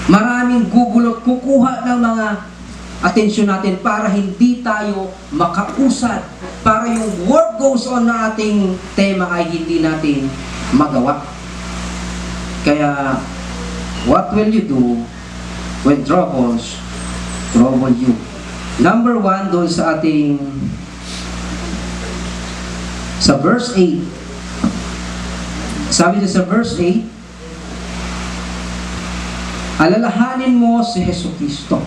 Maraming gugulot, kukuha ng mga atensyon natin para hindi tayo makausad, para yung work goes on na ating tema ay hindi natin magawa. Kaya, what will you do when troubles trouble you? Number 1, doon sa ating sa verse 8. Sabi niya sa verse 8, alalahanin mo si Jesucristo.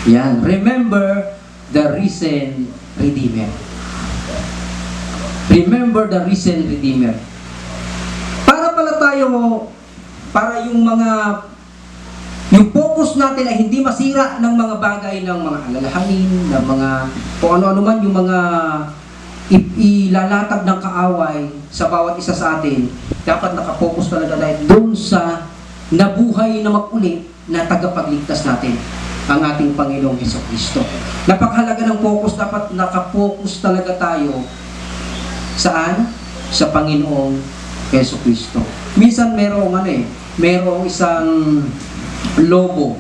Yan, remember the risen Redeemer. Remember the risen Redeemer. Para pala tayo, para yung focus natin ay hindi masira ng mga bagay, ng mga alalahanin, ng mga kung ano-ano man yung mga ilalatag ng kaaway sa bawat isa sa atin. Dapat nakapokus talaga tayo doon sa nabuhay na makulit na tagapagligtas natin, ang ating Panginoong Jesucristo. Napakahalaga ng focus, dapat nakapokus talaga tayo saan? Sa Panginoong Jesucristo. Minsan merong isang lobo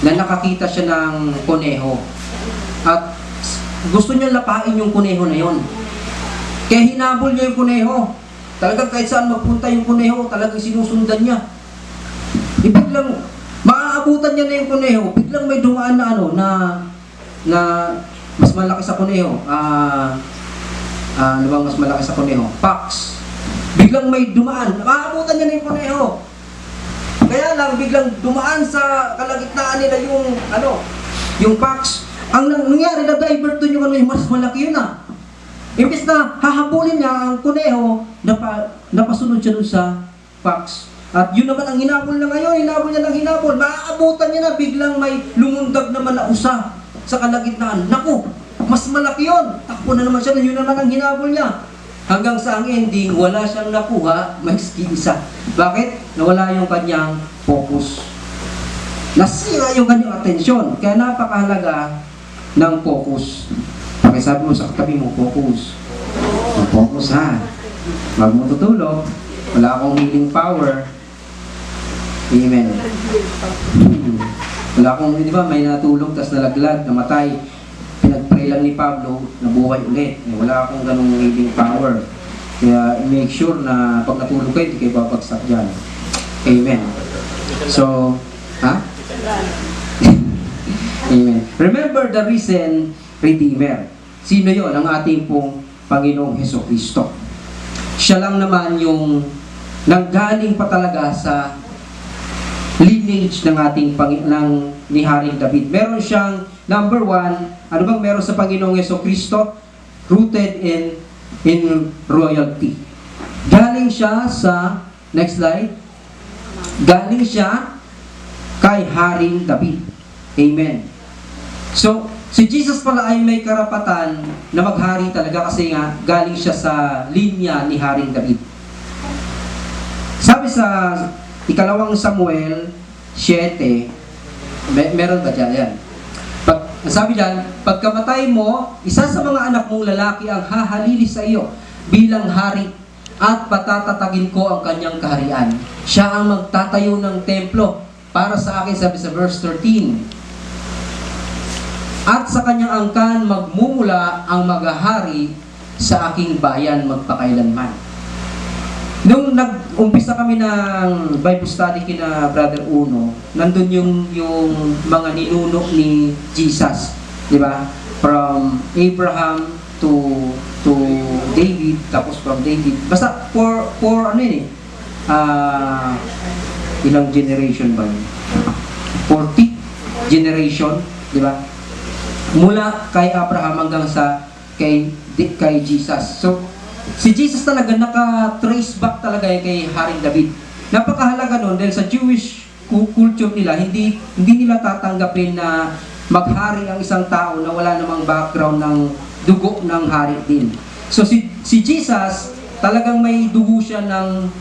na nakakita siya ng kuneho at gusto niya lapain yung kuneho na yon. Kaya hinabol niya yung kuneho. Talagang kahit saan magpunta yung kuneho, talagang sinusundan niya. Biglang maaabutan niya na yung kuneho, biglang may dumaan na mas malaki sa kuneho. Ano bang mas malaki sa kuneho? Fox. Biglang may dumaan, maaabutan niya na yung kuneho. Kaya lang biglang dumaan sa kalagitnaan nila yung fox. Ang nangyari, na-divert doon yung mas malaki yun . Imbis na hahabulin niya ang kuneho, napasunod siya doon sa fox. At yun naman ang hinabol na ngayon, hinabol niya ng hinabol. Maaabutan niya na, biglang may lumundag naman na usa sa kalagitnaan. Naku, mas malaki yun. Takbo na naman siya, yun naman ang hinabol niya. Hanggang sa ang ending, wala siyang nakuha, maski isa. Bakit? Nawala yung kanyang focus. Nasira yung kanyang atensyon. Kaya napakahalaga ng focus. Pakisabi mo sa katabi mo, focus. Focus ha. Huwag mo tutulog. Wala akong healing power. Amen. Wala akong, di ba, may natulog, tas nalaglag, namatay. Pinag-pray lang ni Pablo, nabuhay ulit. Wala akong ganung healing power. Kaya make sure na pag natulog kayo, hindi kayo babagsak dyan. Amen. So, Amen. Remember the risen Redeemer. Sino yon? Ang ating pong Panginoong Jesucristo. Siya lang naman yung nanggaling pa talaga sa lineage ng ating ni Haring David. Meron siyang number 1, ano bang meron sa Panginoong Jesucristo? Rooted in royalty. Galing siya sa, next slide, galing siya kay Haring David. Amen. So, si Jesus pala ay may karapatan na maghari talaga kasi nga galing siya sa linya ni Haring David. Sabi sa ikalawang Samuel 7, meron ba dyan? Yan. Sabi dyan, pagkamatay mo, isa sa mga anak mong lalaki ang hahalili sa iyo bilang hari at patatatagin ko ang kanyang kaharian. Siya ang magtatayo ng templo para sa akin, sabi sa verse 13. At sa kanyang angkan magmumula ang maghahari sa aking bayan magpakailanman. Nung nag-umpisa kami ng Bible study kina Brother Uno, nandun yung mga ninuno ni Jesus, di ba? From Abraham to David, tapos from David. Basta for ilang generation ba yun? 40 generation, di ba? Mula kay Abraham hanggang sa kay Jesus. So, si Jesus talaga naka-trace back talaga kay Haring David. Napakahalaga nun dahil sa Jewish culture nila, hindi nila tatanggapin na maghari ang isang tao na wala namang background ng dugo ng hari din. So si Jesus talagang may dugo siya ng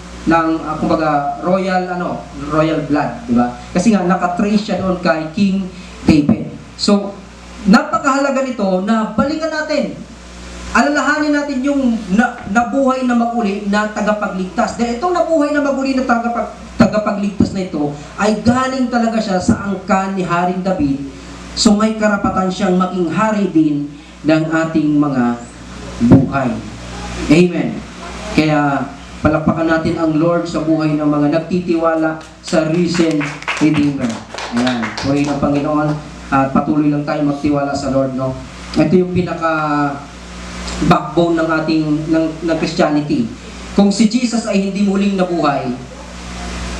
kumbaga royal blood, di ba? Kasi nga naka-trace siya doon kay King David. So napakahalaga nito na balikan natin. Alalahanin natin yung nabuhay na maguli na tagapagligtas. Dahil itong nabuhay na maguli na tagapagligtas tagapagligtas na ito ay galing talaga siya sa angkan ni Haring David. So may karapatan siyang maging hari din ng ating mga buhay. Amen. Kaya palakpakan natin ang Lord sa buhay ng mga nagtitiwala sa risen Redeemer. Ayan, purihin ang Panginoon at patuloy lang tayo magtiwala sa Lord, no? Ito yung pinaka backbone ng ating ng Christianity. Kung si Jesus ay hindi muling nabuhay,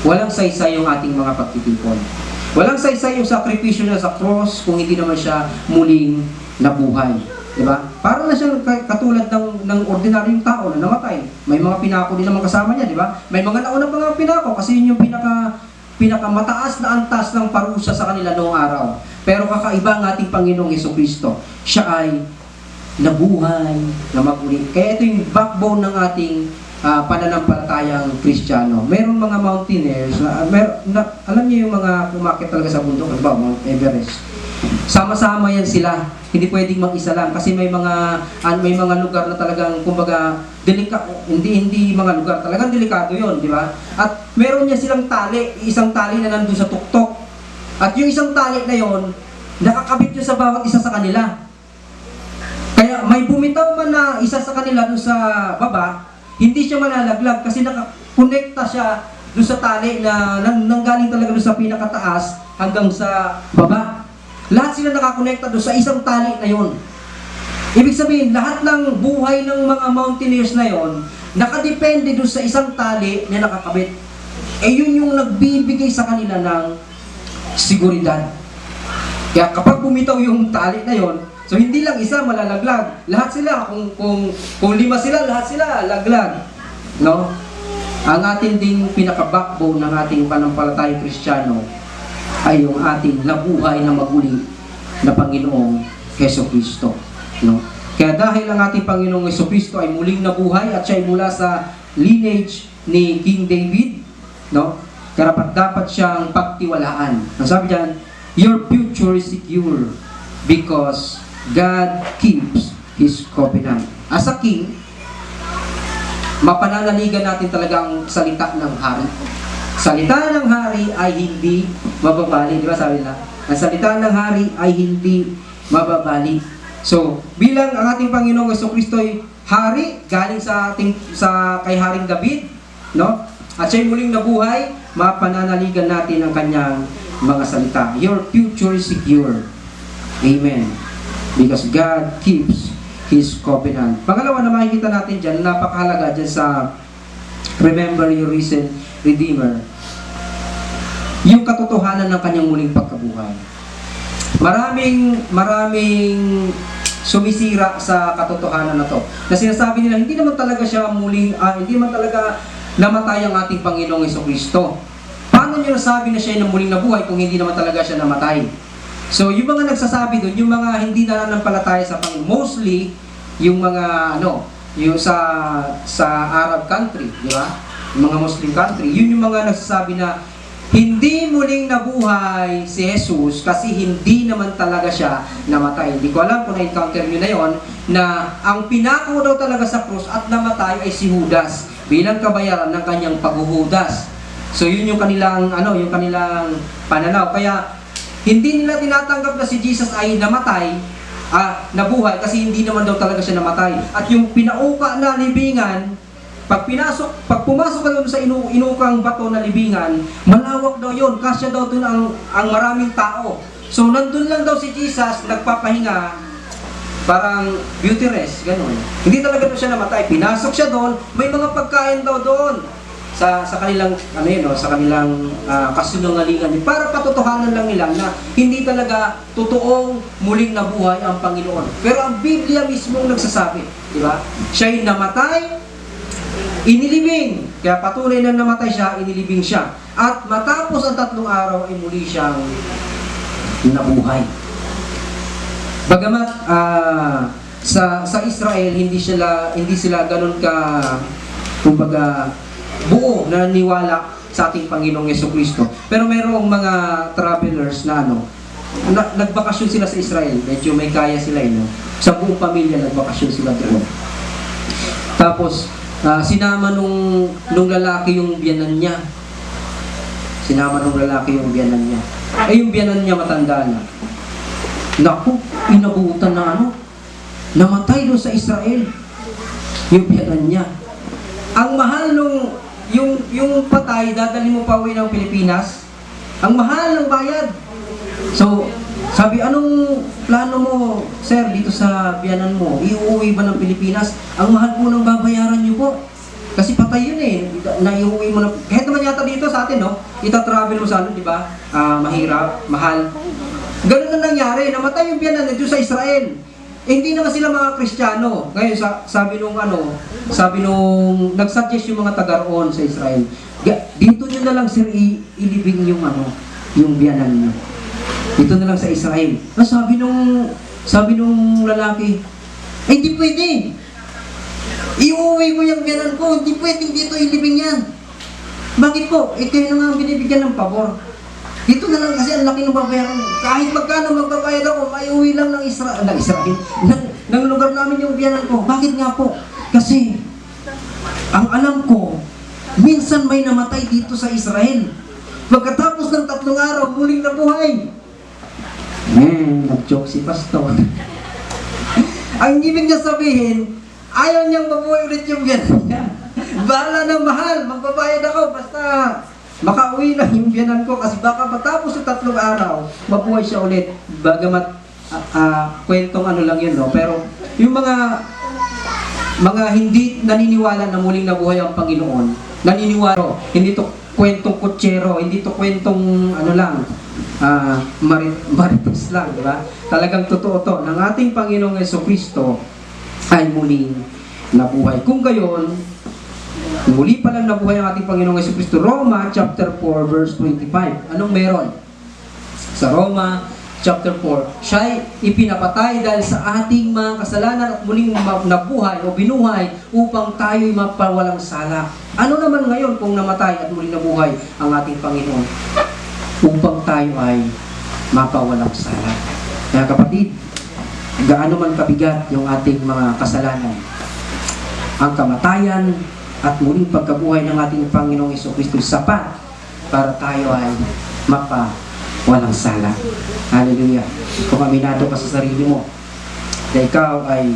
walang saysay yung ating mga pagtitipon. Walang saysay yung sakripisyo niya sa cross kung hindi naman siya muling nabuhay. Diba? Para na siyang katulad ng ordinaryong tao na namatay. May mga pinako din naman kasama niya, diba? May mga nauna pa nga pinako kasi yun yung pinakamataas na antas ng parusa sa kanila noong araw. Pero kakaiba ang ating Panginoong Jesucristo. Siya ay nabuhay, na maguli. Kaya ito yung backbone ng ating pananampalatayang Kristiyano. Merong mga mountaineers, alam niyo yung mga umakyat talaga sa bundok, diba? Mount Everest. Sama-sama yan sila. Hindi pwedeng mag-isa lang kasi may mga lugar na talagang kumbaga hindi mga lugar, talagang delikado 'yon, di ba? At meron niya silang tali, isang tali na nandoon sa tuktok. At yung isang tali na 'yon, nakakabit yun sa bawat isa sa kanila. Kaya may bumitaw man na isa sa kanila doon sa baba, hindi siya malalaglag kasi nakakonekta siya doon sa tali na nanggaling talaga doon sa pinakataas hanggang sa baba. Lahat sila nakakonekta doon sa isang tali na yon. Ibig sabihin, lahat ng buhay ng mga mountaineers na yon, nakadepende doon sa isang tali na nakakabit. Yun yung nagbibigay sa kanila ng seguridad. Kaya kapag bumitaw yung tali na yon, so hindi lang isa malalaglag. Lahat sila, kung 5 sila, lahat sila laglag. No? Ang ating ding pinaka-backbone ng ating panampalatayang Kristiyano ay yung ating nabuhay na maguli na Panginoong Jesucristo. No? Kaya dahil ang ating Panginoong Jesucristo ay muling nabuhay at siya ay mula sa lineage ni King David, no? Karapat-dapat siyang pagtiwalaan. Ang sabi diyan, your future is secure because God keeps His covenant. As a king, mapananaligan natin talaga ang salita ng hari. Salita ng hari ay hindi mababali. Di ba sabi na? Ang salita ng hari ay hindi mababali. So, bilang ang ating Panginoong Jesucristo ay hari, galing sa kay Haring David, no? At siya'y muling nabuhay, mapananaligan natin ang kanyang mga salita. Your future is secure. Amen. Because God keeps His covenant. Pangalawa na makikita natin dyan, napakahalaga dyan sa remember your risen Redeemer, yung katotohanan ng kanyang muling pagkabuhay. Maraming sumisira sa katotohanan na to. Na sinasabi nila, hindi naman talaga siya hindi naman talaga namatay ang ating Panginoong Jesucristo. Paano niyo nasabi na siya ay muling nabuhay kung hindi naman talaga siya namatay? So, yung mga nagsasabi doon, yung mga hindi nananampalataya sa Panginoon, mostly, yung mga, yung sa Arab country, di ba? Yung mga Muslim country, yun yung mga nagsasabi na hindi muling nabuhay si Jesus kasi hindi naman talaga siya namatay. Hindi ko alam kung na-encounter nyo na yon, na ang pinako daw talaga sa krus at namatay ay si Judas bilang kabayaran ng kanyang paghuhudas. So, yun yung kanilang, yung kanilang pananaw. Kaya, hindi nila tinatanggap na si Jesus ay namatay, nabuhay, kasi hindi naman daw talaga siya namatay. At yung pinauka na libingan, pag pumasok ka doon sa inukang bato na libingan, malawak daw yun, kasya daw doon ang maraming tao. So, nandun lang daw si Jesus, nagpapahinga, parang beauty rest, gano'n. Hindi talaga daw siya namatay. Pinasok siya doon, may mga pagkain daw doon. Sa kanilang sa kanilang kasinungalingan, para patotohanan lang nila na hindi talaga totoong muling nabuhay ang Panginoon. Pero ang Biblia mismo nagsasabi, di ba? Siya'y namatay, inilibing. Kaya patuloy na namatay siya, inilibing siya. At matapos ang 3 araw ay muli siyang nabuhay. Bagamat sa Israel hindi sila ganun kumbaga buo na naniwala sa ating Panginoong Jesucristo. Pero mayroong mga travelers na nagbakasyon sila sa Israel. Medyo may kaya sila, sa buong pamilya nagbakasyon sila doon. Tapos sinama nung lalaki yung biyanan niya. Sinama ng lalaki yung biyanan niya. Yung biyanan niya matanda na. Naku, inabutan na ano, namatay doon sa Israel. Yung biyanan niya. Ang mahal nung, yung patay, dadali mo pa uwi ng Pilipinas. Ang mahal ng bayad. So, sabi, anong plano mo, sir, dito sa biyanan mo? Iuwi ba ng Pilipinas? Ang mahal po ng babayaran niyo po. Kasi patay yun eh. Naiuwi mo na. Kahit naman yata dito sa atin, no? Ita-travel mo sa ano, di ba? Mahirap, mahal. Ganun na nangyari. Namatay yung biyanan dito sa Israel. Hindi naman sila mga Kristiyano. Ngayon, sabi nung nag-suggest yung mga taga-roon sa Israel, dito nyo na lang sir ilibing yung yung biyanan nyo. Dito na lang sa Israel. Sabi nung lalaki, ay hindi pwede. Iuwi mo yung biyanan ko, hindi pwedeng dito ilibing yan. Bakit po? Kayo na nga binibigyan ng pabor. Dito na lang kasi ang laki ng babayaran. Kahit magkano magbabayad ako, maiuwi lang ng Israel, ng lugar namin yung biyanan ko. Bakit nga po? Kasi, ang alam ko, minsan may namatay dito sa Israel. Pagkatapos ng 3 araw, muling nabuhay. Nag-joke si pastor. Ang ibig niya sabihin, ayaw niyang mabuhay ulit yung biyanan niya. Bahala na mahal, magbabayad ako, basta makauwi lang yung biyanan ko kasi baka matapos yung 3 araw, mabuhay siya ulit. Bagamat kwentong ano lang yun, no? Pero yung mga hindi naniniwala na muling nabuhay ang Panginoon, naniniwala, hindi to kwentong kutsero, hindi to kwentong ano lang, marites lang, di ba? Talagang totoo to, ng ating Panginoong Jesucristo ay muling nabuhay. Kung gayon, muli pa lang nabuhay ang ating Panginoong Jesucristo. Roma chapter 4 verse 25. Anong meron? Sa Roma chapter 4, siya'y ipinapatay dahil sa ating mga kasalanan at muling nabuhay o binuhay upang tayo'y mapawalang sala. Ano naman ngayon kung namatay at muling nabuhay ang ating Panginoon? Upang tayo ay mapawalang sala. Kaya kapatid, gaano man kabigat yung ating mga kasalanan, ang kamatayan at muling pagkabuhay ng ating Panginoong Jesucristo sapat para tayo ay walang sala. Hallelujah. Kung aminado ka sa sarili mo na ikaw ay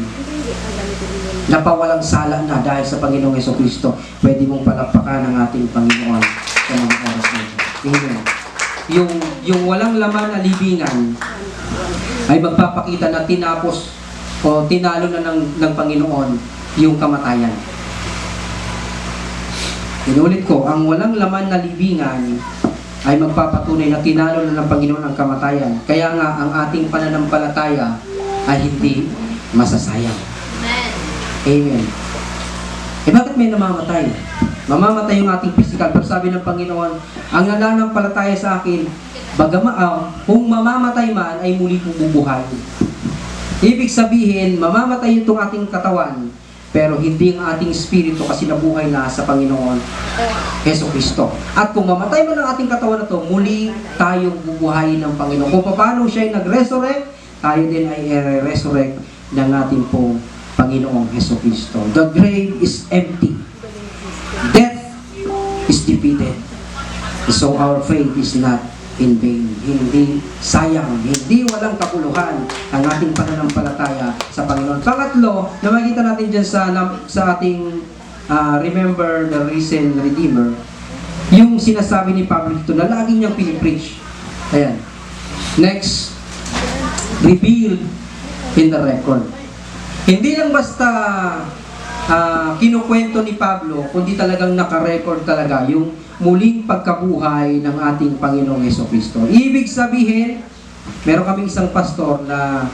napawalang sala na dahil sa Panginoong Jesucristo, pwede mong palakpakan ang ating Panginoon sa mga oras na ito. Amen. Yung walang laman na libingan ay magpapakita na tinapos o tinalo na ng Panginoon yung kamatayan. Inulit ko, ang walang laman na libingan ay magpapatunay na tinalo na ng Panginoon ang kamatayan. Kaya nga, ang ating pananampalataya ay hindi masasayang. Amen. Bakit may namamatay? Mamamatay yung ating physical. Pero sabi ng Panginoon, ang nananampalataya sa akin, kung mamamatay man, ay muli kong bubuhay. Ibig sabihin, mamamatay itong ating katawan, pero hindi ang ating spirito kasi nabuhay na sa Panginoon Jesucristo. At kung mamatay man ang ating katawan na ito, muli tayong bubuhayin ng Panginoon. Kung paano siya ay nag-resurrect, tayo din ay resurrect ng ating pong Panginoong Jesucristo. The grave is empty. Death is defeated. So our faith is not in vain. Hindi sayang, hindi walang kapuluhan ang ating pananampalataya sa Panginoon. Pangatlo, na makita natin dyan sa ating Remember the Risen Redeemer, yung sinasabi ni Pablo dito na lagi niyang pinipreach. Ayan. Next, revealed in the record. Hindi lang basta kinukwento ni Pablo, kundi talagang nakarecord talaga yung muling pagkabuhay ng ating Panginoong Jesucristo. Ibig sabihin, meron kaming isang pastor na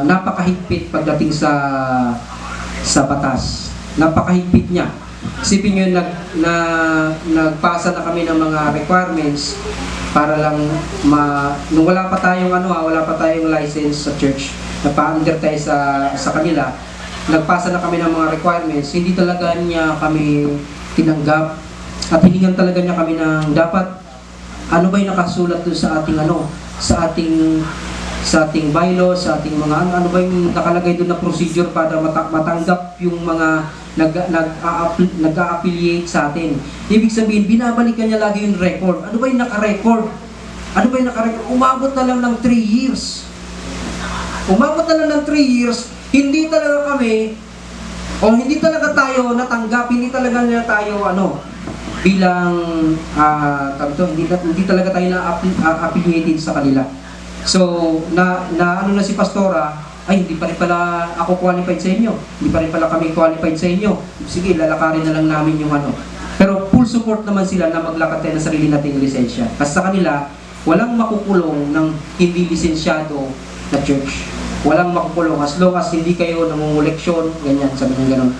napakahigpit pagdating sa batas. Napakahigpit niya. Isipin nyo, nagpasa na kami ng mga requirements para lang nung wala pa tayong license sa church, napa-under tayo sa kanila, nagpasa na kami ng mga requirements, hindi talaga niya kami tinanggap at hiningan talaga niya kami ng dapat ano ba yung nakasulat doon sa ating sa ating bylaws, sa ating mga ano ba yung nakalagay doon na procedure para matanggap yung mga nag-a-affiliate sa atin. Ibig sabihin, binabalikan niya lagi yung record. Ano ba yung naka-record? Ano ba yung naka-record? Umabot na lang ng 3 years. Umabot na lang ng 3 years, hindi talaga kami, o hindi talaga tayo natanggap, hindi talaga na tayo, bilang, hindi talaga tayo na-affiliated sa kanila. So, ano na si Pastora, ay hindi pa rin pala ako qualified sa inyo. Hindi pa rin pala kami qualified sa inyo. Sige, lalakarin na lang namin yung Pero full support naman sila na maglakad tayo ng sarili nating lisensya. Kasi sa kanila, walang makukulong ng hindi lisensyado na church. Walang makukulong as long as hindi kayo nangunguleksyon, ganyan, sabi ng ganun.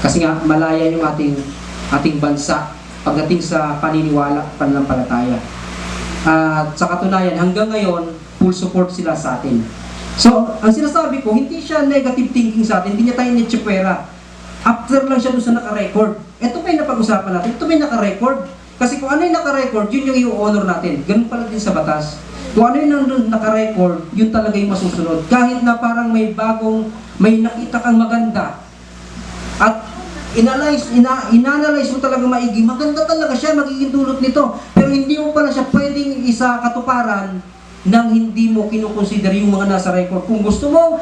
Kasi nga, malaya yung ating bansa pagdating sa paniniwala, pananampalataya. At sa katunayan, hanggang ngayon, full support sila sa atin. So, ang sinasabi ko, hindi siya negative thinking sa atin, hindi niya tayo nitsipwera. After lang siya doon sa naka-record. Ito pa yung napag-usapan natin, ito pa yung naka-record. Kasi kung ano yung naka-record, yun yung i-honor natin. Ganun pala din sa batas. Kung ano yung nandun naka-record, yun talaga yung masusunod. Kahit na parang may nakita kang maganda, at inanalyze mo talaga maigi, maganda talaga siya, magiging dulot nito. Pero hindi mo pala siya pwedeng isa katuparan nang hindi mo kinukonsider yung mga nasa record. Kung gusto mo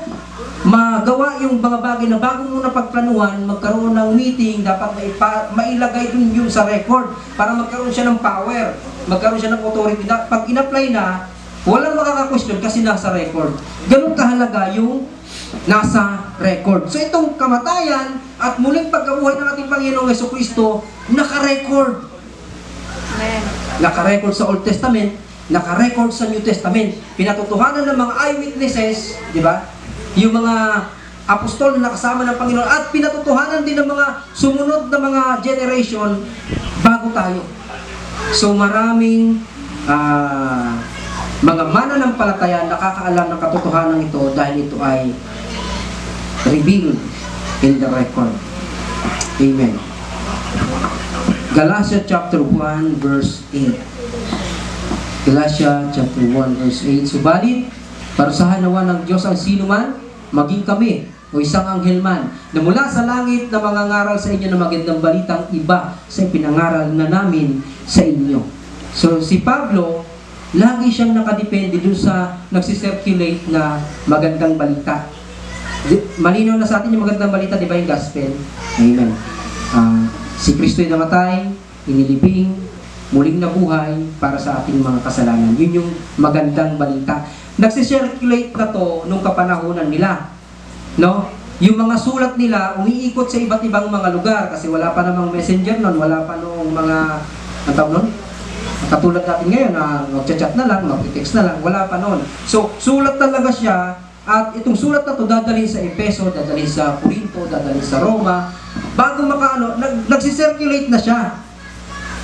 magawa yung mga bagay na bago mo na pagplanuhan, magkaroon ng meeting, dapat mailagay dun yun sa record para magkaroon siya ng power, magkaroon siya ng authority. Pag in-apply na, walang makaka-question kasi nasa record. Ganun kahalaga yung nasa record. So itong kamatayan at muling pagkabuhay ng ating Panginoong Jesucristo, naka-record. Naka-record sa Old Testament, naka-record sa New Testament. Pinatutuhanan ng mga eyewitnesses, di ba? Yung mga apostol na nakasama ng Panginoon at pinatutuhanan din ng mga sumunod na mga generation bago tayo. So maraming mga mananampalataya nakakaalam ng katotohanan ito dahil ito ay revealed in the record. Amen. Galatians chapter 1 verse 8. Galatians chapter 1 verse 8. Subalit, parusahan nawa ng Diyos ang sino man, maging kami, o isang anghel man, na mula sa langit na mangangaral sa inyo ng magandang balitang iba sa ipinangaral na namin sa inyo. So, si Pablo, lagi siyang nakadepende dun sa nagsisirculate na magandang balita. Malinaw na sa atin yung magandang balita, di ba yung gospel? Amen. Si Kristo'y namatay, inilibing, muling nabuhay para sa ating mga kasalanan. Yun yung magandang balita. Nagsisirculate na to nung kapanahunan nila. No? Yung mga sulat nila, umiikot sa iba't ibang mga lugar kasi wala pa namang messenger nun, wala pa nung mga, ang tawag nun? Katulad natin ngayon na mag-chat na lang, mag-text na lang, wala pa noon. So, sulat talaga siya at itong sulat na to dadalhin sa Efeso, dadalhin sa Corinto, dadalhin sa Roma. Bago nagsisirculate na siya.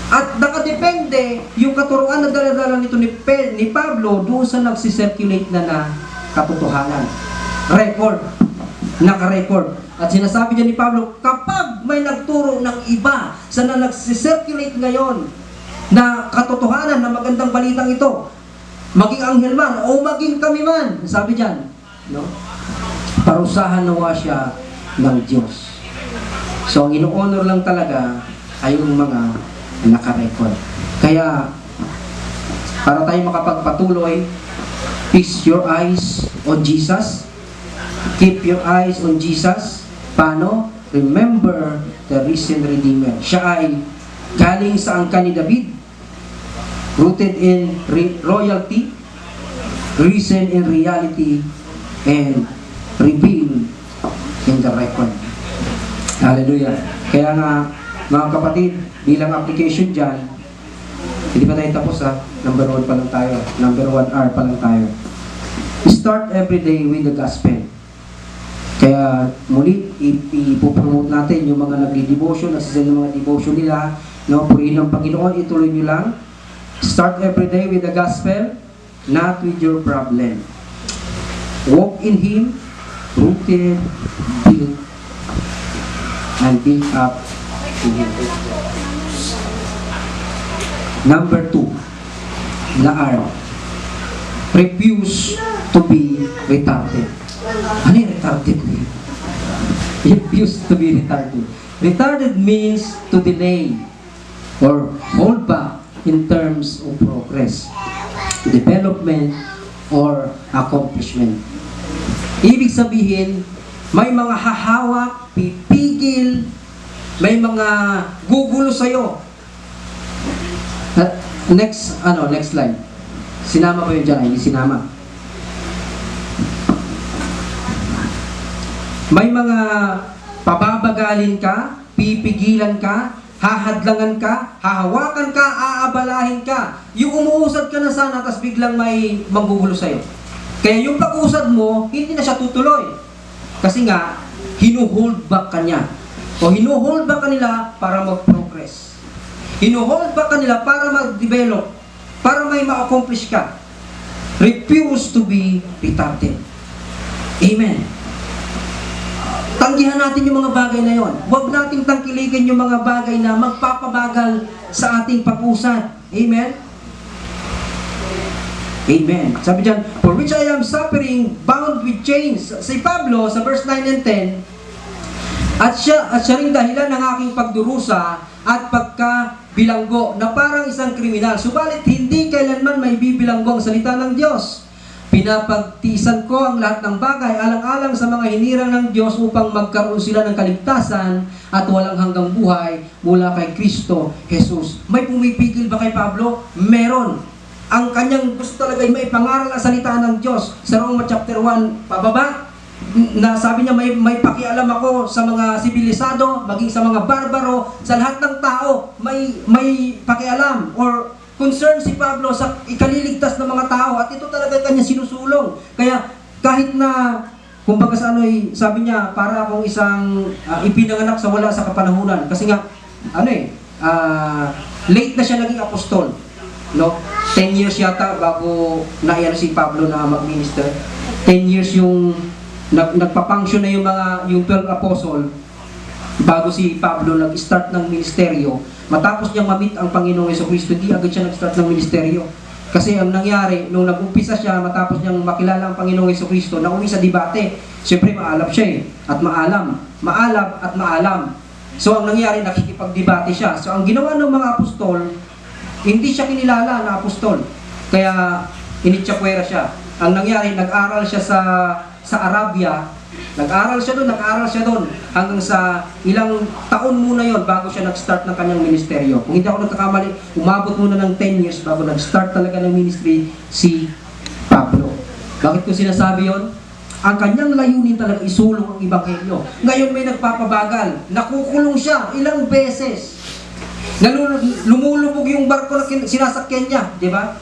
At nakadepende yung katuruan na dala-dala nito ni Pablo doon sa nagsisirculate na katotohanan. Record. Naka-record. At sinasabi niya ni Pablo, kapag may nagturo ng iba sa nagsisirculate ngayon na katotohanan na magandang balitang ito, maging anghel man o maging kami man, sabi diyan, no? Parusahan nawa siya ng Diyos. So ang ino-honor lang talaga ay yung mga naka-record. Kaya para tayo makapagpatuloy, fix your eyes on Jesus. Keep your eyes on Jesus. Paano? Remember the risen Redeemer. Siya ay galing sa angkan ni David, rooted in royalty, risen in reality, and revealed in the record. Hallelujah. Kaya nga, mga kapatid, bilang application dyan, hindi pa tayo tapos ha. Number 1 pa lang tayo. Number 1 hour pa lang tayo. Start every day with the gospel. Kaya muli, ipopromote natin yung mga nagdi-devotion, nagsisend yung mga devotion nila, no? Purihin ng Panginoon, ituloy nyo lang. Start every day with the gospel, not with your problem. Walk in Him, rooted, built, and built up in Him. Number 2, na arm. refuse to be retarded. Ano yung retarded mean? Refuse to be retarded. Retarded means to delay or hold back in terms of progress, development, or accomplishment. Ibig sabihin, may mga hahawak, pipigil, may mga gugulo sa'yo. Next slide. Sinama ba yun dyan? Hindi sinama. May mga pababagalin ka, pipigilan ka, hahadlangan ka, hahawakan ka, aabalahin ka. Yung umuusad ka na sana, tapos biglang may manggugulo sa'yo. Kaya yung pag-usad mo, hindi na siya tutuloy. Kasi nga, hinuhold back ka niya. O hinuhold back ka nila para mag-progress. Hinuhold back ka nila para mag-develop, para may ma-accomplish ka. Refuse to be retarded. Amen. Tanggihan natin yung mga bagay na yon. Huwag nating tangkilikin yung mga bagay na magpapabagal sa ating pag-usad. Amen? Amen. Sabi dyan, for which I am suffering, bound with chains. Si Pablo, sa verse 9 and 10, at siya rin dahilan ng aking pagdurusa at pagkabilanggo na parang isang kriminal. Subalit hindi kailanman may bibilanggo ang salita ng Diyos. Pinapagtiisan ko ang lahat ng bagay alang-alang sa mga hinirang ng Diyos upang magkaroon sila ng kaligtasan at walang hanggang buhay mula kay Kristo Jesus. May pumipigil ba kay Pablo? Meron. Ang kanyang gusto talaga ay may pangaral na salita ng Diyos. Sa Roma chapter 1, pababa, na sabi niya may pakialam ako sa mga sibilisado, maging sa mga barbaro, sa lahat ng tao, may pakialam or concern si Pablo sa ikaliligtas ng mga tao at ito talaga kanya sinusulong. Kaya kahit na, kumbaga sa sabi niya, para akong isang ipinanganak sa wala sa kapanahunan. Kasi nga, late na siya naging apostol. No? 10 years yata bago naiyan si Pablo na mag-minister. 10 years yung nagpa-function na yung 12 apostle bago si Pablo nag-start ng ministeryo. Matapos niyang ma-meet ang Panginoong Jesucristo, hindi agad siya nag-start ng ministeryo. Kasi ang nangyari, nung nag-umpisa siya, matapos niyang makilala ang Panginoong Jesucristo, nauwi sa debate. Siyempre, maalab siya at maalam. Maalab at maalam. So, ang nangyari, nakikipag-debate siya. So, ang ginawa ng mga apostol, hindi siya kinilala na apostol. Kaya, initsakwera siya. Ang nangyari, nag-aral siya sa Arabia. Nag-aral siya doon hanggang sa ilang taon muna yon bago siya nag-start ng kanyang ministeryo. Kung hindi ako nagkakamali, umabot muna ng 10 years bago nag-start talaga ng ministry si Pablo. Bakit ko sinasabi yon? Ang kanyang layunin talaga isulong ang Ebanghelyo. Ngayon may nagpapabagal, nakukulong siya ilang beses. Lumulubog yung barko na sinasakyan niya, di ba?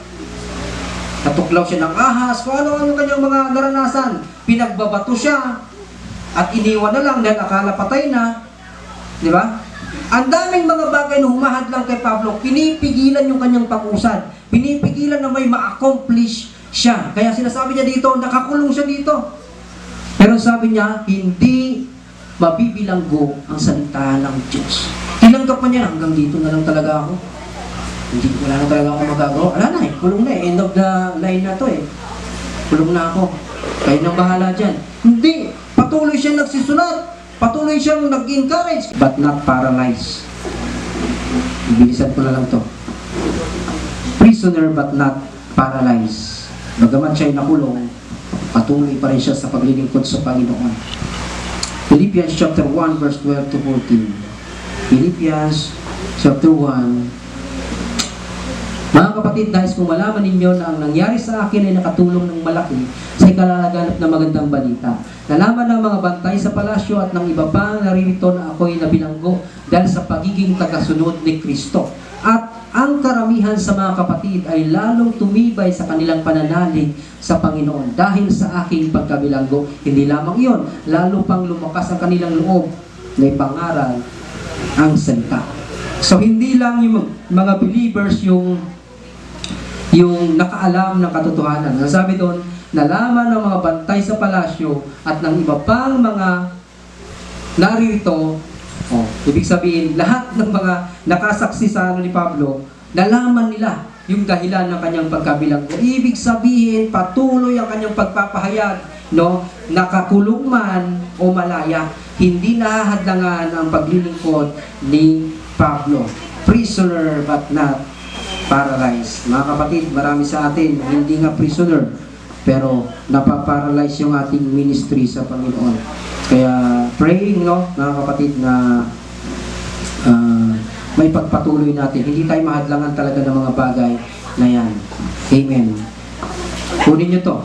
Natuklaw siya ng ahas, kung ano-ano kanyang mga naranasan. Pinagbabato siya, at iniwan na lang dahil akala patay na. Di ba? Ang daming mga bagay na humahadlang kay Pablo, pinipigilan yung kanyang pag-usad. Pinipigilan na may ma-accomplish siya. Kaya sinasabi niya dito, nakakulong siya dito. Pero sabi niya, hindi mabibilanggo ang salita ng Diyos. Tinanggap pa niya, hanggang dito na lang talaga ako. Wala na talaga ako magagawa. Wala na kulong na end of the line na to kulong na ako. Kayo nang bahala dyan. Hindi, patuloy siyang nagsisulat. Patuloy siyang nag-encourage. But not paralyzed. Ibilisan ko na lang to. Prisoner but not paralyzed. Bagaman siya'y nakulong, patuloy pa rin siya sa paglilingkod sa Panginoon. Philippians chapter 1 verse 12 to 14. Philippians chapter 1. Mga kapatid, dahil kung malaman ninyo na ang nangyari sa akin ay nakatulong ng malaki sa ikalalaganap na magandang balita. Nalaman ng mga bantay sa palasyo at ng iba pang naririto na ako'y nabilanggo dahil sa pagiging tagasunod ni Kristo. At ang karamihan sa mga kapatid ay lalong tumibay sa kanilang pananalig sa Panginoon dahil sa aking pagkabilanggo. Hindi lamang iyon, lalo pang lumakas ang kanilang loob na ipangaral ang salita. So hindi lang yung mga believers yung nakaalam ng katotohanan. Nasabi doon, nalaman ng mga bantay sa palasyo at ng iba pang mga naririto, ibig sabihin, lahat ng mga nakasaksi sa ni Pablo, nalaman nila yung dahilan ng kanyang pagkabilanggo. Ibig sabihin, patuloy ang kanyang pagpapahayag, no? Nakakulong man o malaya, hindi nahahadlangan ang paglilingkod ni Pablo. Prisoner but not paralyzed. Mga kapatid, marami sa atin, hindi nga prisoner, pero napaparalyze yung ating ministry sa Panginoon. Kaya praying, no, mga kapatid, na may pagpatuloy natin. Hindi tayo mahadlangan talaga ng mga bagay na yan. Amen. Kunin nyo to.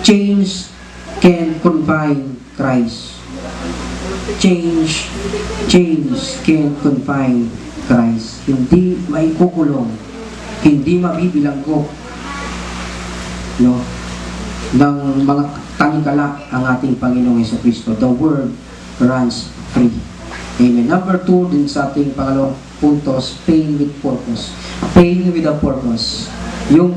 Change can confine Christ. Change can confine Christ. Hindi maikukulong, hindi mabibilanggo, no, ng mga tangikala ang ating Panginoong Jesucristo. The word runs free. Amen. Number 2 din sa ating pangalawang puntos, pain with purpose. Pain with a purpose. Yung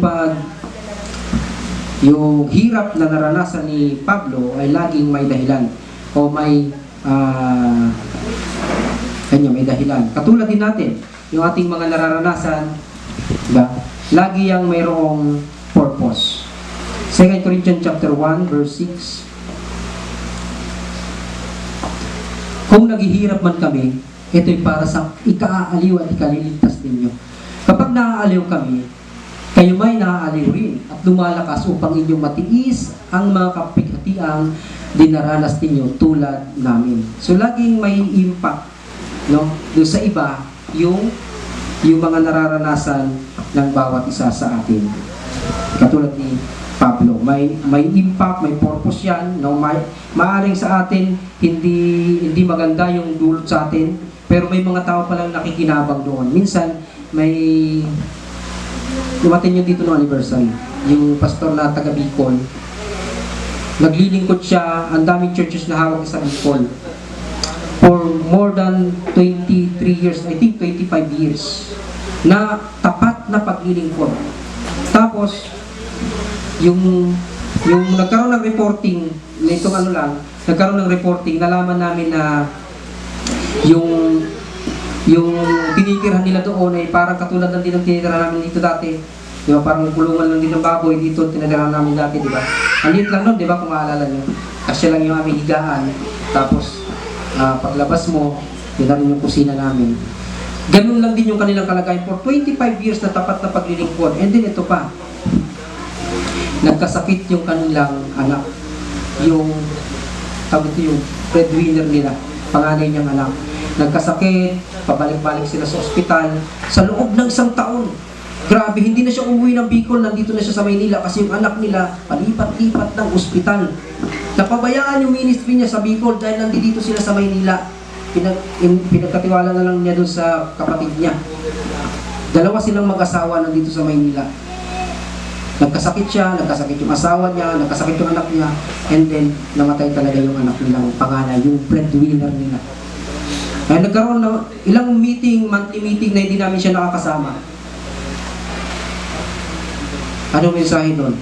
hirap na naranasan ni Pablo ay laging may dahilan o may may dahilan. Katulad din natin, yung ating mga nararanasan, diba? Lagi yang mayroong purpose. 2 Corinthians chapter 1 verse 6. Kung naghihirap man kami, ito'y para sa ikaaliw at ikaliligtas ninyo. Kapag naaaliw kami, kayo may naaaliw rin at lumalakas upang inyong matiis ang mga kapighatiang dinaranas ninyo tulad namin. So laging may impact, no, doon sa iba yung mga nararanasan ng bawat isa sa atin. Katulad ni Pablo, may impact, may purpose yan, no? Maaring sa atin hindi maganda yung dulot sa atin, pero may mga tao palang nakikinabang doon. Minsan may dumating yung dito no anniversary, yung pastor na taga Bicol, naglilingkod siya, ang daming churches na hawak sa Bicol for more than 23 years, I think 25 years, na tapat na paglilingkod. Tapos yung nagkaroon ng reporting nitong nagkaroon ng reporting, nalaman namin na yung tinitirhan nila doon ay parang katulad ng tinitira namin dito dati. Di ba? Parang kulungan lang din ng baboy dito, tinitira namin dati, di ba? Ang liit lang nun, di ba, kung maalala nyo? Kasi lang yung aming higaan, tapos paglabas mo, yun na rin yung kusina namin. Ganun lang din yung kanilang kalagayan for 25 years na tapat na paglilingkod. And then ito pa, nagkasakit yung kanilang anak, yung breadwinner nila, panganay niyang anak, nagkasakit, pabalik-balik sila sa ospital sa loob ng 1 taon. Grabe, hindi na siya umuwi ng Bicol, nandito na siya sa Maynila kasi yung anak nila palipat-lipat ng ospital. Napabayaan yung ministry niya sa Bicol dahil nandito sila sa Maynila. Pinagkatiwala na lang niya doon sa kapatid niya. Dalawa silang mag-asawa nandito sa Maynila. Nagkasakit siya, nagkasakit yung asawa niya, nagkasakit yung anak niya, and then namatay talaga yung anak nilang panganay, yung breadwinner nila. Kaya nagkaroon ng ilang meeting, monthly meeting na hindi namin siya nakakasama. Anong mensahe doon?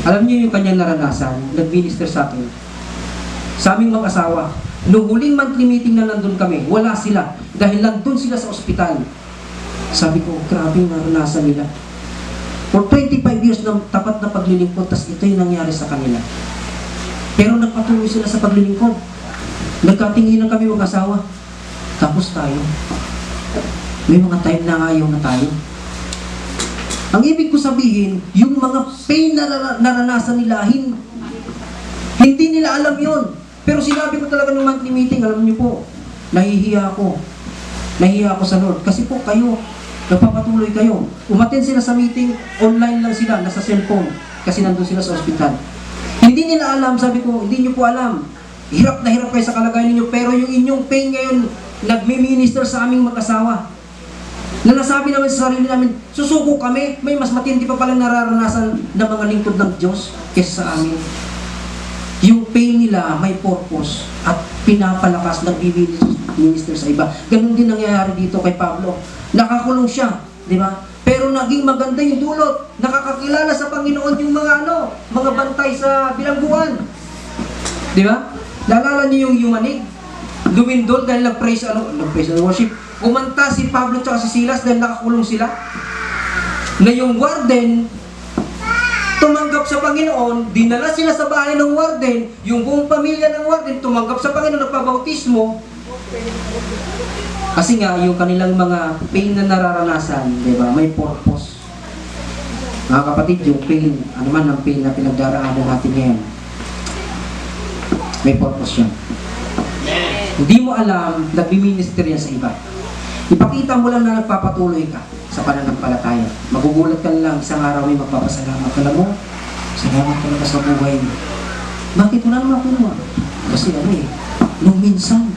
Alam niyo yung kanyang naranasan, nag-minister sa akin. Sa aming mag-asawa, nung huling monthly meeting na nandun kami, wala sila, dahil nandun sila sa ospital. Sabi ko, grabe yung naranasan nila. For 25 years na tapat na paglilingkod, tas ito yung nangyari sa kanila. Pero nagpatuloy sila sa paglilingkod. Nagkatinginan kami mag-asawa. Tapos tayo. May mga time na ayaw na tayo. Ang ibig ko sabihin, yung mga pain na naranasan nila, hindi nila alam yon. Pero sinabi ko talaga ng monthly meeting, alam niyo po, nahihiya ako. Nahihiya ako sa Lord. Kasi po kayo, nagpapatuloy kayo. Umattend sila sa meeting, online lang sila, nasa cellphone. Kasi nandun sila sa ospital. Hindi nila alam, sabi ko, hindi niyo po alam. Hirap na hirap kayo sa kalagayan ninyo, pero yung inyong pain ngayon, nagmi-minister sa aming mag-asawa. Na nasabi naman sa sarili namin, susuko kami, may mas matindi pa palang nararanasan ng mga lingkod ng Diyos kaysa sa amin. Yung pain nila may purpose at pinapalakas ng minister sa iba. Ganun din nangyayari dito kay Pablo. Nakakulong siya, di ba? Pero naging maganda yung dulot. Nakakakilala sa Panginoon yung mga bantay sa bilangguan. Di ba? Naalala niyo yung yumanig? Lumindol dahil nag-praise and worship. kumanta si Pablo at si Silas dahil nakakulong sila? Na yung warden, tumanggap sa Panginoon, dinala sila sa bahay ng warden, yung buong pamilya ng warden, tumanggap sa Panginoon, nagpabautismo. Kasi nga, yung kanilang mga pain na nararanasan, di ba, may purpose. Mga kapatid, yung pain, ano man ang pain na pinagdaraanan natin ngayon, may purpose yan. Hindi mo alam, nagbiminister yan sa iba. Ipakita mo lang na nagpapatuloy ka sa pananampalataya. Magugulat ka lang, isang araw may magpapasalamat ka. Alam mo, salamat talaga sa buhay mo. Bakit wala naman ako naman? Kasi nung minsan,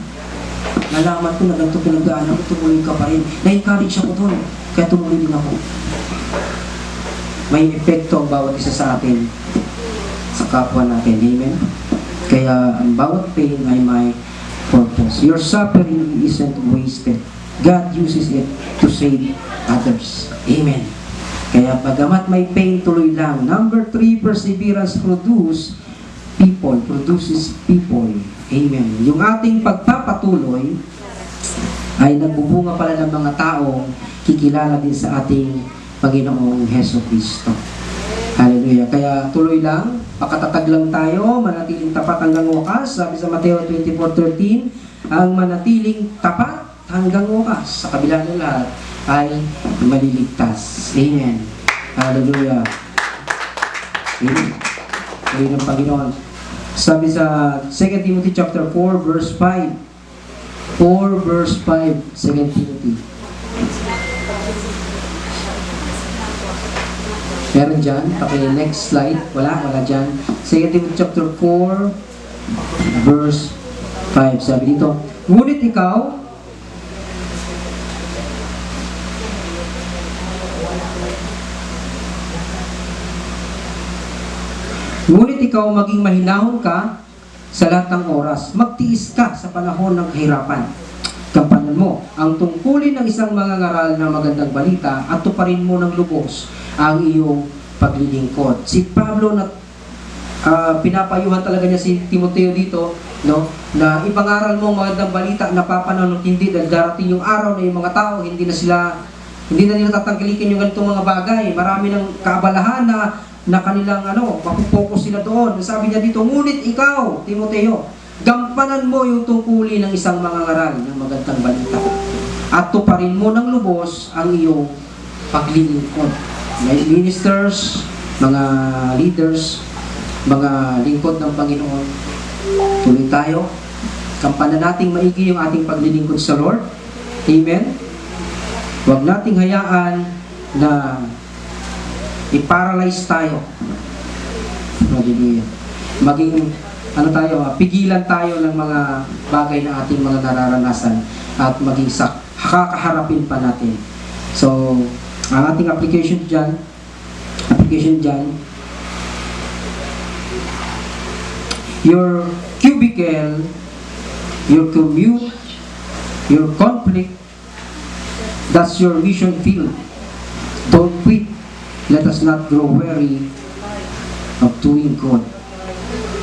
nalaman ko na ganito pinagdaanan ko, tumuloy ka pa rin. Na-encourage ako doon, kaya tumuloy din ako. May epekto ang bawat isa sa atin, sa kapwa natin. Amen? Kaya ang bawat pain ay may purpose. Your suffering isn't wasted. God uses it to save others. Amen. Kaya bagamat may pain, tuloy lang. Number 3, perseverance produces people. Amen. Yung ating pagpapatuloy ay nagbubunga pala ng mga taong kikilala din sa ating Panginoong Heso Kristo. Hallelujah. Kaya tuloy lang, pakatatag lang tayo, manatiling tapat hanggang wakas. Sabi sa Mateo 24:13, ang manatiling tapat hanggang wakas sa kabila ng lahat ay maliligtas. Amen. Hallelujah. Amen. Amen ng Panginoon. Sabi sa 2 Timothy chapter 4 verse 5. 4 verse 5, 2 Timothy. Meron dyan, next slide. Wala dyan. 2 Timothy chapter 4 verse 5. Sabi dito, ngunit ikaw, maging mahinahon ka sa lahat ng oras. Magtiis ka sa panahon ng kahirapan. Gampanan mo ang tungkulin ng isang mangangaral na magandang balita at tuparin mo ng lubos ang iyong paglilingkod. Si Pablo na pinapayuhan talaga niya si Timoteo dito, no, na ipangaral mo ang magandang balita, napapanahon hindi dahil darating yung araw na yung mga tao hindi na nila tatangkilikin yung ganitong mga bagay. Marami ng kaabalahan na kanilang mapupokus sila doon. Sabi niya dito, ngunit ikaw, Timoteo, gampanan mo yung tungkulin ng isang mangangaral ng magandang balita at tuparin mo ng lubos ang iyong paglilingkod. May ministers, mga leaders, mga lingkod ng Panginoon, tuloy tayo. Gampanan nating maigi yung ating paglilingkod sa Lord. Amen? Huwag nating hayaan na i-paralyze tayo. Hallelujah. Maging pigilan tayo ng mga bagay na ating mga nararanasan at maging kakaharapin pa natin. So, ang ating application dyan, your cubicle, your commute, your conflict, that's your mission field. Don't quit. Let us not grow weary of doing good.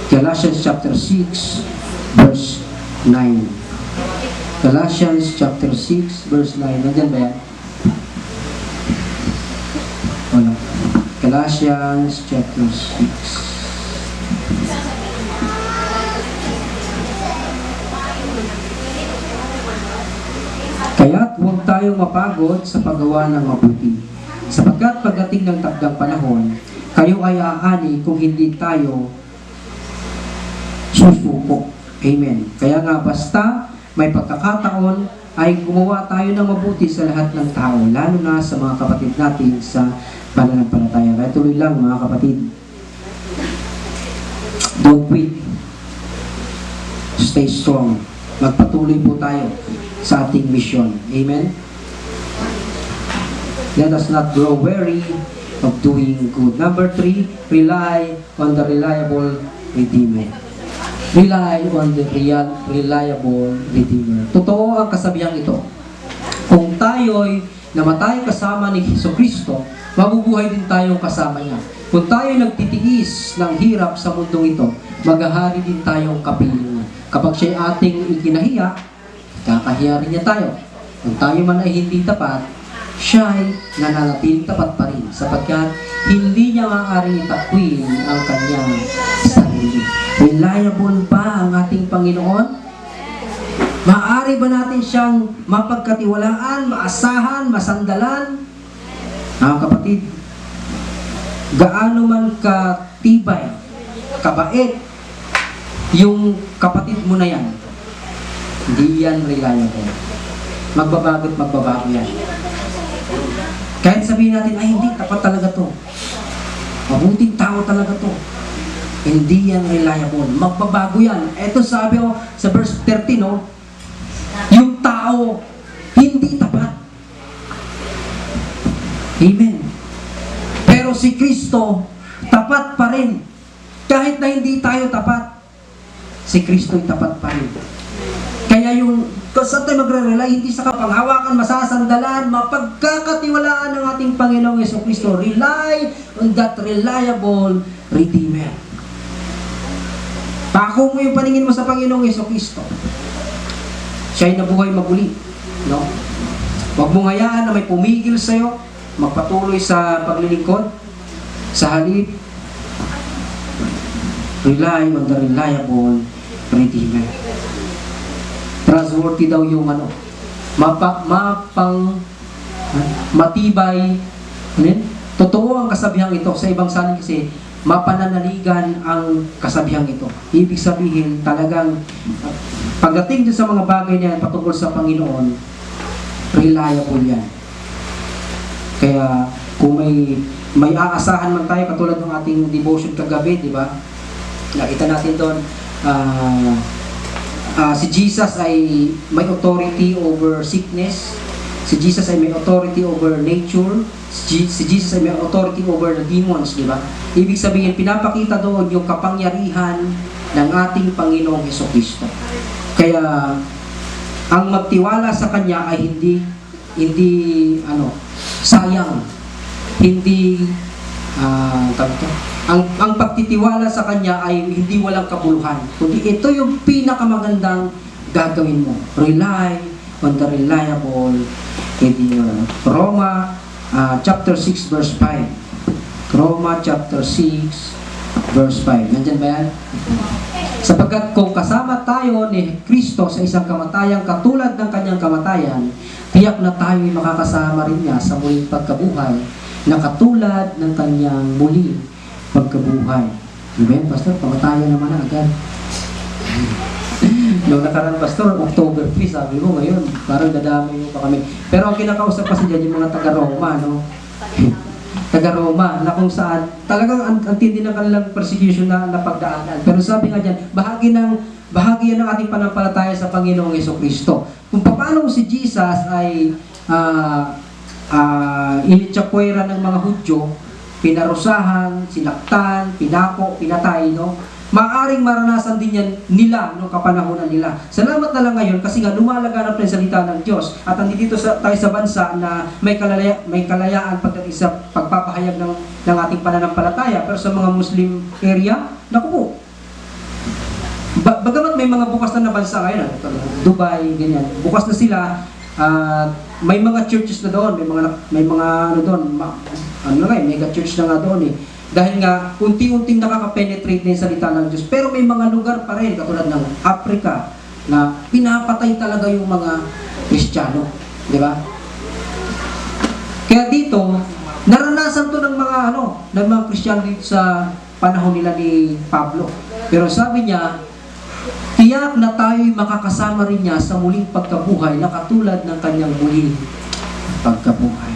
Galatians chapter 6 verse 9. Galatians chapter 6 verse 9. Nandiyan ba yan? Wala. Galatians chapter 6. Kaya't huwag tayong mapagod sa paggawa ng mabuti. Sapagkat pagdating ng takdang panahon, kayo ay aani kung hindi tayo susuko. Amen. Kaya nga basta may pagkakataon ay gumawa tayo ng mabuti sa lahat ng tao, lalo na sa mga kapatid natin sa pananampalataya. Kaya tuloy lang mga kapatid. Don't quit. Stay strong. Magpatuloy po tayo sa ating mission. Amen. Let us not grow weary of doing good. Number 3, rely on the reliable Redeemer. Rely on the reliable Redeemer. Totoo ang kasabihang ito. Kung tayo'y namatay kasama ni Jesucristo, mabubuhay din tayong kasama niya. Kung tayo'y nagtitiis ng hirap sa mundong ito, maghahari din tayong kapiling niya. Kapag siya'y ating ikinahiya, kakahiya rin niya tayo. kung tayo man ay hindi tapat, siya ay nananatiling tapat pa rin sapagkat hindi niya maaaring itakwil ang kanyang sarili. Reliable ba ang ating Panginoon? Maaari ba natin siyang mapagkatiwalaan, maasahan, masandalan? Mga kapatid, gaano man katibay, kabait, yung kapatid mo na yan, hindi yan reliable. Magbabago at magbabago yan. Kahit sabihin natin, ay hindi, tapat talaga to. Mabuting tao talaga to. Hindi yan reliable. Magbabago yan. Ito sabi ko sa verse 13, no? Yung tao, hindi tapat. Amen. Pero si Kristo, tapat pa rin. Kahit na hindi tayo tapat, si Kristo ay tapat pa rin. Kaya yung, saan tayo magre-rely, hindi sa kapanghawakan, masasandalan, mapagkakatiwalaan ng ating Panginoong Jesucristo. Rely on that reliable Redeemer. Pako mo yung paningin mo sa Panginoong Jesucristo. Siya ay nabuhay maguli. No? Huwag mong hayaan na may pumigil sa'yo, magpatuloy sa paglilingkod. Sa halip, rely on the reliable Redeemer. Trustworthy daw yung matibay. Totoo ang kasabihang ito. Sa ibang salin kasi, mapananaligan ang kasabihang ito. Ibig sabihin, talagang pagdating sa mga bagay na yan patungkol sa Panginoon, reliable yan. Kaya, kung may aasahan man tayo, katulad ng ating devotion kagabi, di ba? Nakita natin doon, si Jesus ay may authority over sickness. Si Jesus ay may authority over nature. Si Jesus ay may authority over the demons, di ba? Ibig sabihin, pinapakita doon yung kapangyarihan ng ating Panginoong Jesucristo. Kaya, ang magtiwala sa Kanya ay hindi sayang. Hindi, ang pagtitiwala sa Kanya ay hindi walang kabuluhan. Kundi ito yung pinakamagandang gagawin mo. Rely on the reliable Redeemer. Roma chapter 6 verse 5. Roma chapter 6 verse 5. Nandyan ba yan? Sapagkat kung kasama tayo ni Kristo sa isang kamatayang katulad ng Kanyang kamatayan, tiyak na tayo'y makakasama rin niya sa muling pagkabuhay na katulad ng Kanyang muling pagkabuhay. Amen, Pastor? Kamatayan naman na agad. Noong nakaraan, Pastor, October 3, sabi mo ngayon, parang dadamay mo pa kami. Pero ang kinakausap kasi dyan, yung mga taga-Roma, no? Taga-Roma, na kung saan, talagang ang tindi ng kanilang persecution na pagdaanan. Pero sabi nga dyan, bahagi yan ng ating panampalataya sa Panginoong Jesucristo. Kung paano si Jesus ay initsyakwera ng mga Hudyo, pinarusahan, sinaktan, pinako, pinatay, no? Maaring maranasan din yan nila noong kapanahonan nila. Salamat na lang ngayon kasi nga lumalaganap na yung salita ng Diyos. At nandito tayo sa bansa na may kalayaan pagdating sa pagpapahayag ng ating pananampalataya. Pero sa mga Muslim area, naku po, bagamat may mga bukas na bansa ngayon, Dubai, ganyan, bukas na sila, may mga churches na doon, may mga ano doon, mega church na nga doon eh. Dahil nga, unti-unting nakaka-penetrate na yung salita ng Diyos. Pero may mga lugar pa rin, katulad ng Africa, na pinapatay talaga yung mga Kristiyano. Di ba? Kaya dito, naranasan to ng mga Kristiyano dito sa panahon nila ni Pablo. Pero sabi niya, tiyak na tayo'y makakasama rin niya sa muling pagkabuhay na katulad ng kanyang muling pagkabuhay.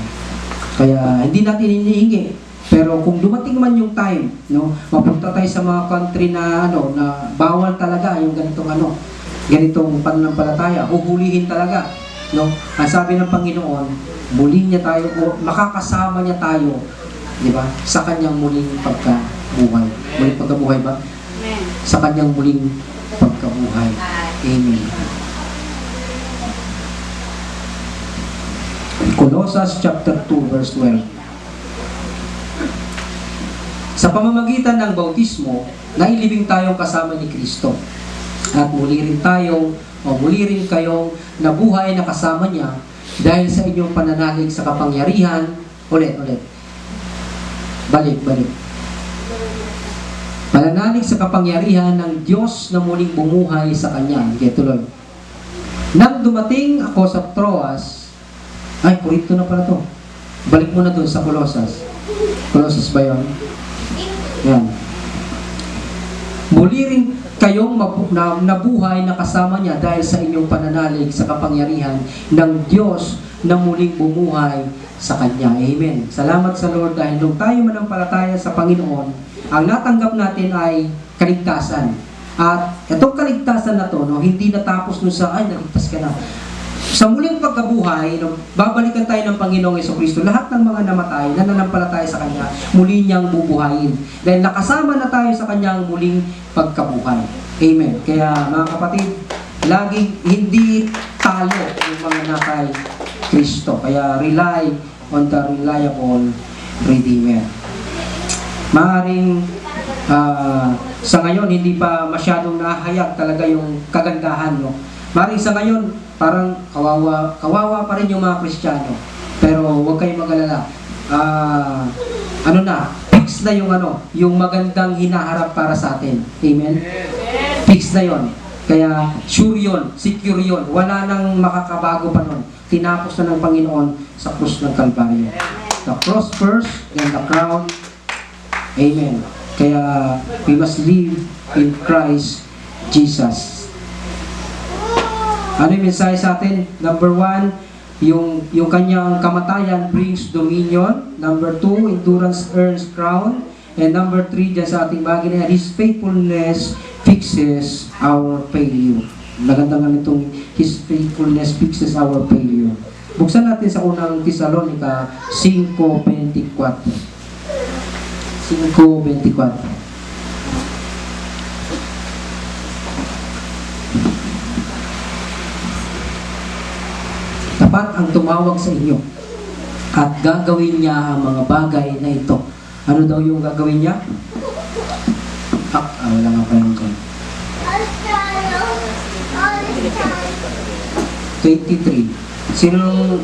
Kaya hindi natin hinihingi. Pero kung dumating man yung time, no, mapunta tayo sa mga country na na bawal talaga yung ganitong pananampalataya, huhulihin talaga, no. Ang sabi ng Panginoon, muling niya tayo o makakasama niya tayo, di ba? Sa kanyang muling pagkabuhay. Muling pagkabuhay ba? Amen. Sa kanyang muling pagkabuhay. Amen. Colossus chapter 2 verse 12. Sa pamamagitan ng bautismo, nailibing tayong kasama ni Kristo. At muli rin kayong nabuhay na kasama niya Dahil sa inyong pananalig sa kapangyarihan, ulit. Balik. Pananalig sa kapangyarihan ng Diyos na muling bumuhay sa Kanya. Sige, tuloy. Nang dumating ako sa Troas, ay, Korinto na pala to. Balik mo na dun sa Colossus. Colossus ba yun? Yan. Muli rin kayong nabuhay na kasama niya dahil sa inyong pananalig sa kapangyarihan ng Diyos na muling bumuhay sa Kanya. Amen. Salamat sa Lord dahil nung tayo manampalataya sa Panginoon, ang natanggap natin ay kaligtasan. At itong kaligtasan na to, hindi natapos nun sa, ay, naligtas ka na. Sa muling pagkabuhay, babalikan tayo ng Panginoong Jesucristo, lahat ng mga namatay na nanampalataya sa Kanya, muli niyang bubuhayin. Dahil nakasama na tayo sa Kanyang muling pagkabuhay. Amen. Kaya mga kapatid, laging hindi talo yung mga nakay Kristo. Kaya rely on the reliable Redeemer. Maaring sa ngayon, hindi pa masyadong nahayag talaga yung kagandahan, no? Maring sa ngayon, parang kawawa pa rin yung mga Kristiyano. Pero huwag kayong mag-alala. Fix na yung magandang hinaharap para sa atin. Amen? Fix na yon. Kaya sure yon, secure yon. Wala nang makakabago pa nun. Tinapos na ng Panginoon sa krus ng Kalbaryo. The cross first, then the crown. Amen. Kaya we must live in Christ Jesus. Ano yung mensahe sa atin? Number 1, yung kanyang kamatayan brings dominion. Number 2, endurance earns crown. And number 3, dyan sa ating bagay na His faithfulness fixes our failure. Maganda nga nitong His faithfulness fixes our failure. Buksan natin sa unang Thessalonica 5:24. 5:24. Tapat ang tumawag sa inyo at gagawin niya ang mga bagay na ito. Ano daw yung gagawin niya? Wala nga pa yung dyan. 23. Sinong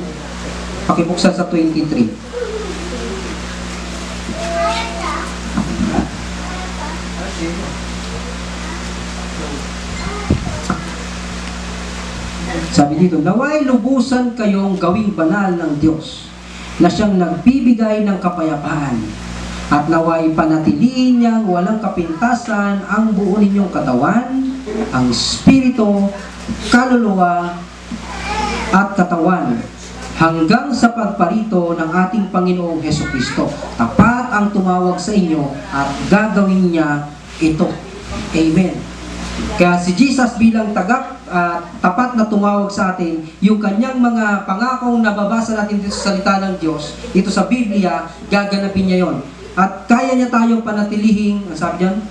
pakibuksan sa 23? Sabi dito, naway lubusan kayong gawing banal ng Diyos na siyang nagbibigay ng kapayapaan at naway panatiliin niyang walang kapintasan ang buo ninyong katawan, ang espiritu, kaluluwa at katawan hanggang sa pagparito ng ating Panginoong Hesukristo. Tapat ang tumawag sa inyo at gagawin niya ito. Amen. Kaya si Jesus bilang tapat na tumawag sa atin, yung kanyang mga pangakong nababasa natin dito sa salita ng Diyos, dito sa Biblia, gaganapin niya yon. At kaya niya tayong panatilihing, ang sabi diyan,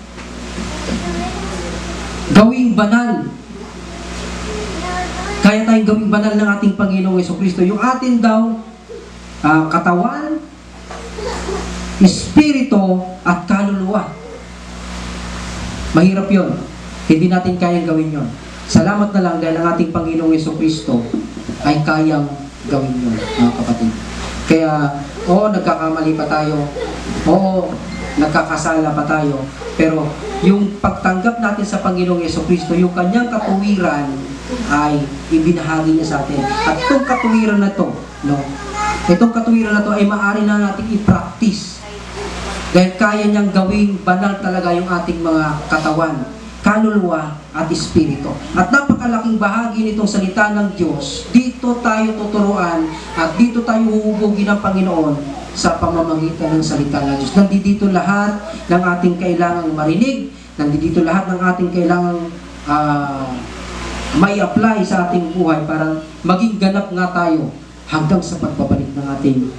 gawing banal. Kaya tayong gawing banal ng ating Panginoong Jesucristo. Yung atin daw, katawan, espiritu, at kaluluwa. Mahirap yon. Hindi natin kayang gawin yon. Salamat na lang dahil ang ating Panginoong Jesucristo ay kayang gawin yon, mga kapatid. Kaya, nagkakamali pa tayo. Nagkakasala pa tayo. Pero, yung pagtanggap natin sa Panginoong Jesucristo, yung kanyang katuwiran ay ibinahagi niya sa atin. At itong katuwiran na to, itong katuwiran na to ay maaari na natin i-practice. Dahil kaya niyang gawing banal talaga yung ating mga katawan, kaluluwa at espiritu. At napakalaking bahagi nitong salita ng Diyos, dito tayo tuturuan at dito tayo huhubugin ng Panginoon sa pamamagitan ng salita ng Diyos. Nandito lahat ng ating kailangang marinig, nandito lahat ng ating kailangang may apply sa ating buhay para maging ganap nga tayo hanggang sa pagbabalik ng ating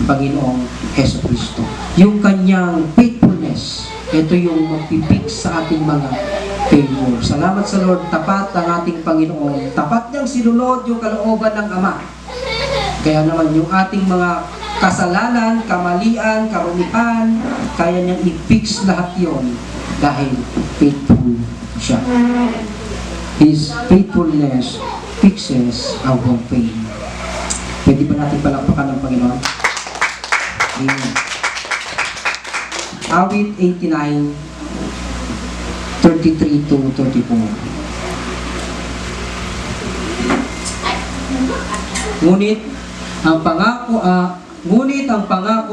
Panginoong Jesucristo. Yung kanyang faithfulness, ito yung magpipix sa ating mga failure. Salamat sa Lord, tapat ang ating Panginoon. Tapat niyang sinunod yung kalooban ng Ama. Kaya naman yung ating mga kasalanan, kamalian, karumihan, kaya niyang i-fix lahat yon dahil faithful siya. His faithfulness fixes our failure. Pwede ba natin palakpakan ng Panginoon? Amen. Awit 89, 33 to 34. Ngunit ang pangako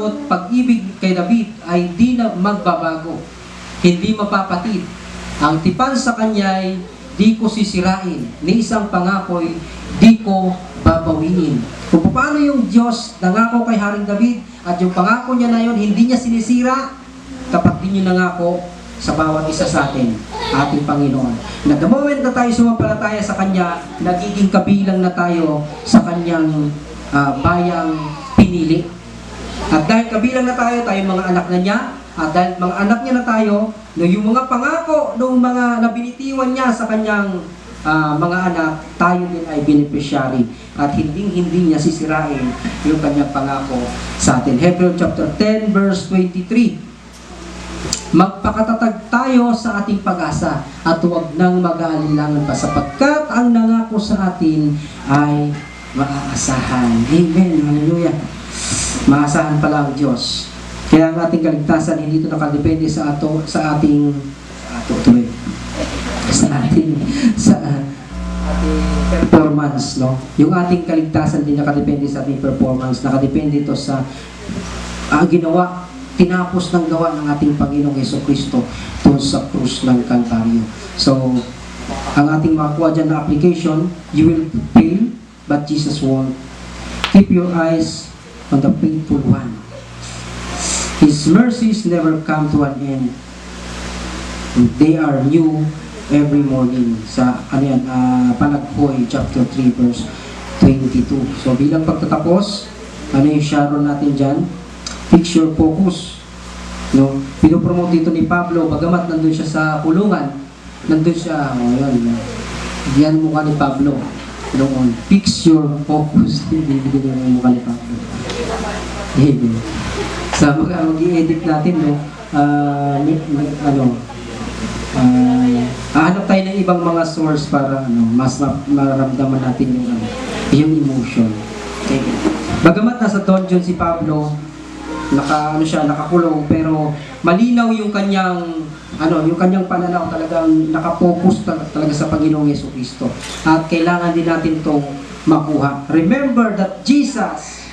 at pag-ibig kay David ay di na magbabago, hindi mapapatid. Ang tipan sa kanya'y di ko sisirain, ni isang pangako'y di ko babawiin. Kung paano yung Diyos nangako kay Haring David at yung pangako niya na yun, hindi niya sinisira, tapat din yung nangako sa bawat isa sa atin, ating Panginoon. Na the moment na tayo sumampalataya sa Kanya, nagiging kabilang na tayo sa Kanyang bayang pinili. At dahil kabilang na tayo, tayong mga anak na niya, at dahil mga anak niya na tayo, no, yung mga pangako ng mga nabinitiwan niya sa Kanyang mga anak, tayo din ay beneficiary. At hindi niya sisirain yung Kanyang pangako sa atin. Hebrews chapter 10, verse 23. Magpakatatag tayo sa ating pag-asa at huwag nang mag-aalinlangan pa sapagkat ang nangako sa atin ay maaasahan. Amen. Hallelujah. Maasahan pala ang Diyos. Kaya ang ating kaligtasan hindi ito nakadepende sa ating performance, no? Yung ating kaligtasan din nakadepende sa ating performance, nakadepende ito sa ginawa, tinapos ng gawa ng ating Panginoong Jesucristo doon sa krus ng Kalbaryo. So, ang ating makuha dyan na application, you will fail, but Jesus won't. Keep your eyes on the faithful one. His mercies never come to an end. They are new every morning. Sa Panaghoy, chapter 3, verse 22. So, bilang pagtatapos, ano yung sharon natin dyan? Fix your focus. No? Pinopromote dito ni Pablo, bagamat nandun siya sa kulungan, nandun siya, yan mukha ni Pablo. Noon, fix your focus. Hindi yung mukha ni Pablo. Sa mag-i-edit natin, no? Hanap tayo ng ibang mga source para mas maramdaman natin yung emotion. Okay. Bagamat nasa dungeon si Pablo, nakakulong, pero malinaw yung kanyang pananaw, talagang nakapokus talaga sa Panginoong Jesucristo. At kailangan din natin itong makuha. Remember that Jesus,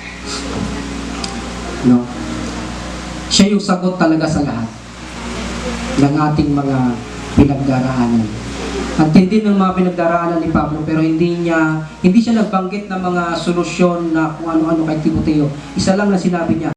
siya yung sagot talaga sa lahat ng ating mga pinagdaraanan. Ang tindi ng mga pinagdaraanan ni Pablo, pero hindi siya nagbanggit ng mga solusyon na kung ano-ano kay Timoteo. Isa lang na sinabi niya,